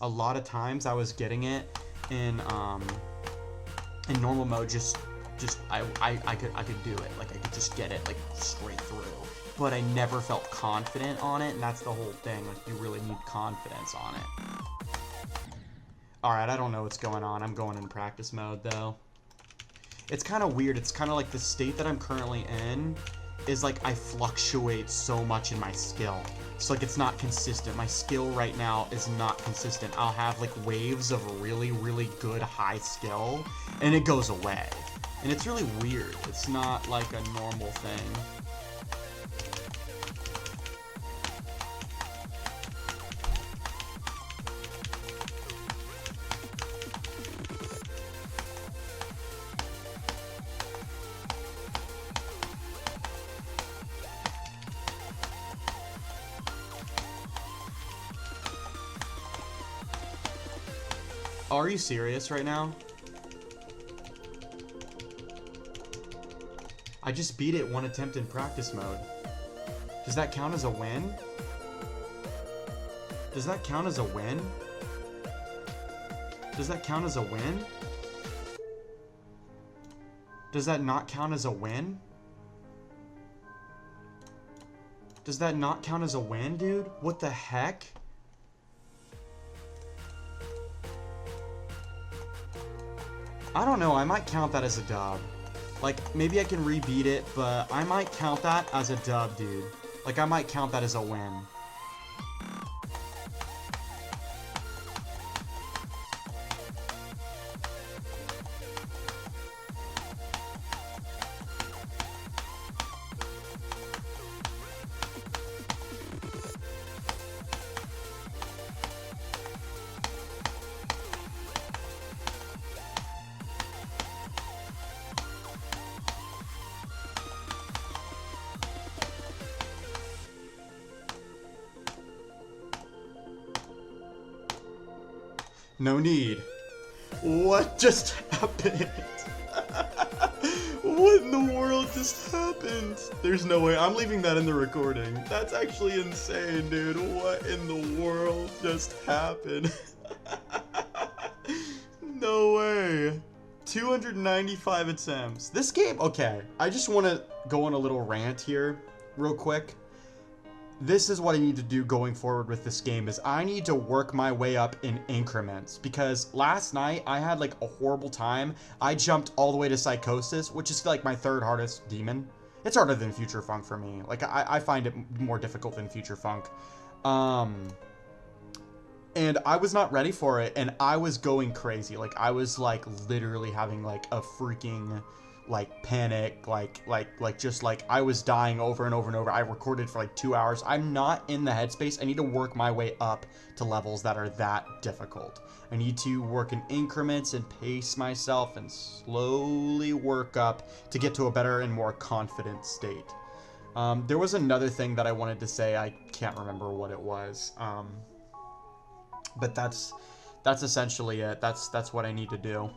a lot of times I was getting it in normal mode, I could do it. Like, I could just get it, like, straight through. But I never felt confident on it, and that's the whole thing. Like, you really need confidence on it. Alright, I don't know what's going on. I'm going in practice mode, though. It's kind of weird. It's kind of like the state that I'm currently in is, like, I fluctuate so much in my skill. So, like, it's not consistent. My skill right now is not consistent. I'll have, like, waves of really, really good high skill, and it goes away. And it's really weird. It's not, like, a normal thing. Are you serious right now? I just beat it one attempt in practice mode. Does that count as a win? Does that count as a win? Does that count as a win? Does that not count as a win? Does that not count as a win, dude? What the heck? I don't know, I might count that as a dub. Like, maybe I can rebeat it, but I might count that as a dub, dude. Like, I might count that as a win. No need. What just happened? What in the world just happened? There's no way. I'm leaving that in the recording. That's actually insane, dude. What in the world just happened? No way. 295 attempts. This game, okay. I just want to go on a little rant here real quick. This is what I need to do going forward with this game, is I need to work my way up in increments, because last night I had like a horrible time. I jumped all the way to Psychosis, which is like my third hardest demon. It's harder than Future Funk for me. Like, I find it more difficult than Future Funk. And I was not ready for it, and I was going crazy. Like, I was like literally having like a freaking like panic, like just like I was dying over and over and over. I recorded for like 2 hours. I'm not in the headspace. I need to work my way up to levels that are that difficult. I need to work in increments and pace myself and slowly work up to get to a better and more confident state. There was another thing that I wanted to say. I can't remember what it was. But that's essentially it. That's what I need to do.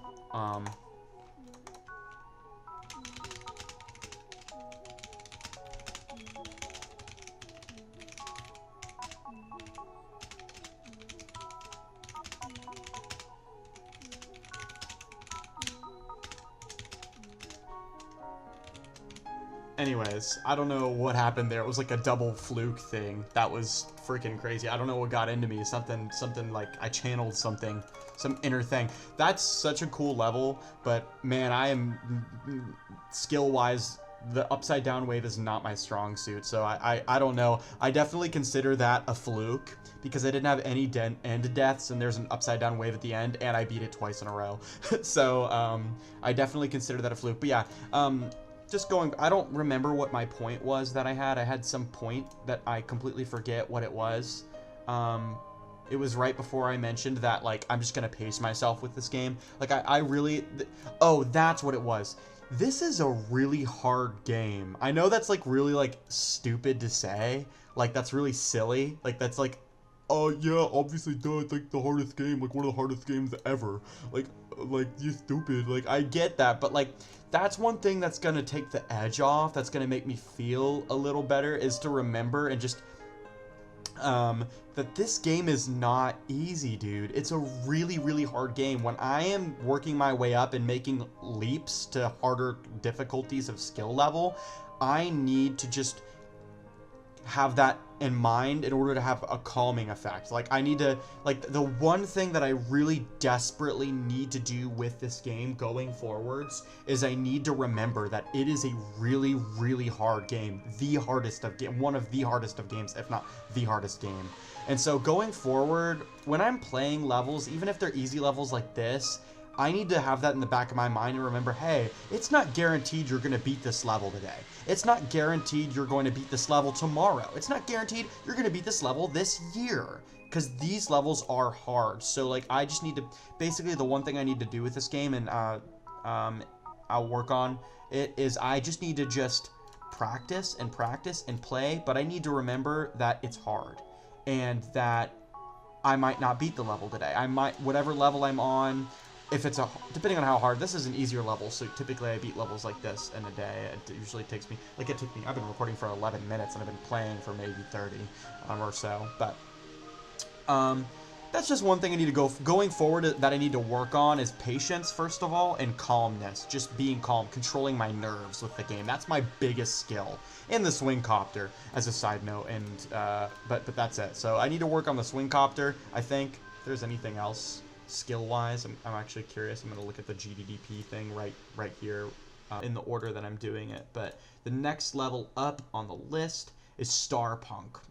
Anyways, I don't know what happened there. It was like a double fluke thing. That was freaking crazy. I don't know what got into me. Something like I channeled something, some inner thing. That's such a cool level, but man, I am skill-wise, the upside down wave is not my strong suit. So I don't know. I definitely consider that a fluke because I didn't have any end deaths, and there's an upside down wave at the end, and I beat it twice in a row. So I definitely consider that a fluke. But yeah, just going, I don't remember what my point was that I had. I had some point that I completely forget what it was. It was right before I mentioned that, like, I'm just gonna pace myself with this game. Like, I really, oh, that's what it was. This is a really hard game. I know that's, like, really, like, stupid to say. Like, that's really silly. Like, that's, like, oh, yeah, obviously, duh, it's, like, the hardest game. Like, one of the hardest games ever. Like, you stupid. Like, I get that, but, like, that's one thing that's gonna take the edge off, that's gonna make me feel a little better, is to remember and just that this game is not easy, dude. It's a really, really hard game. When I am working my way up and making leaps to harder difficulties of skill level, I need to just have that in mind in order to have a calming effect. Like, I need to, like, the one thing that I really desperately need to do with this game going forwards is I need to remember that it is a really, really hard game. The hardest of game, one of the hardest of games, if not the hardest game. And so going forward, when I'm playing levels, even if they're easy levels like this, I need to have that in the back of my mind and remember, hey, it's not guaranteed you're going to beat this level today. It's not guaranteed you're going to beat this level tomorrow. It's not guaranteed you're going to beat this level this year. Because these levels are hard. So, like, I just need to... Basically, the one thing I need to do with this game, and I'll work on it, is I just need to just practice and play. But I need to remember that it's hard. And that I might not beat the level today. I might... Whatever level I'm on... If it's depending on how hard, this is an easier level, so typically I beat levels like this in a day. It usually takes me, like it took me, I've been recording for 11 minutes and I've been playing for maybe 30 or so, but that's just one thing I need to going forward that I need to work on is patience, first of all, and calmness. Just being calm, controlling my nerves with the game. That's my biggest skill in the swing copter, as a side note, and but that's it. So I need to work on the swing copter, I think. If there's anything else skill-wise, I'm actually curious. I'm going to look at the GDDP thing right here in the order that I'm doing it. But the next level up on the list is Starpunk.